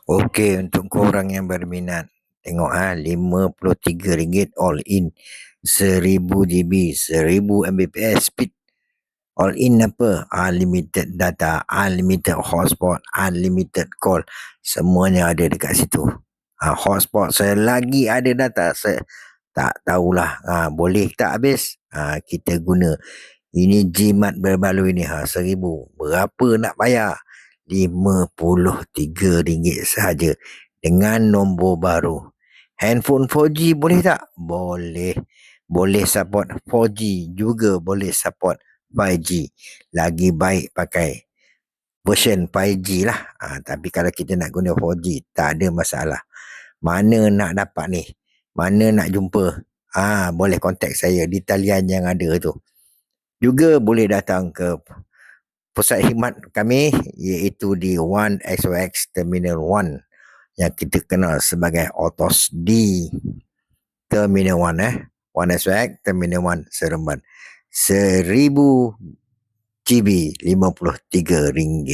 Okey, untuk korang yang berminat, tengok RM53 all in, 1000 GB, 1000 Mbps speed. All in apa? Unlimited data, unlimited hotspot, unlimited call. Semuanya ada dekat situ. Hotspot saya lagi ada data. Saya tak tahulah boleh tak habis. Kita guna. Ini jimat berbaloi ni 1000. Berapa nak bayar? RM53 sahaja dengan nombor baru. Handphone 4G boleh tak? Boleh. Boleh support 4G juga boleh support 5G. Lagi baik pakai version 5G lah. Tapi kalau kita nak guna 4G tak ada masalah. Mana nak dapat ni? Mana nak jumpa? Boleh kontak saya di talian yang ada tu. Juga boleh datang ke pusat khidmat kami, iaitu di 1XOX Terminal 1 yang kita kenal sebagai Autos D Terminal 1 1XOX Terminal 1 Seremban. 1000 GB RM53.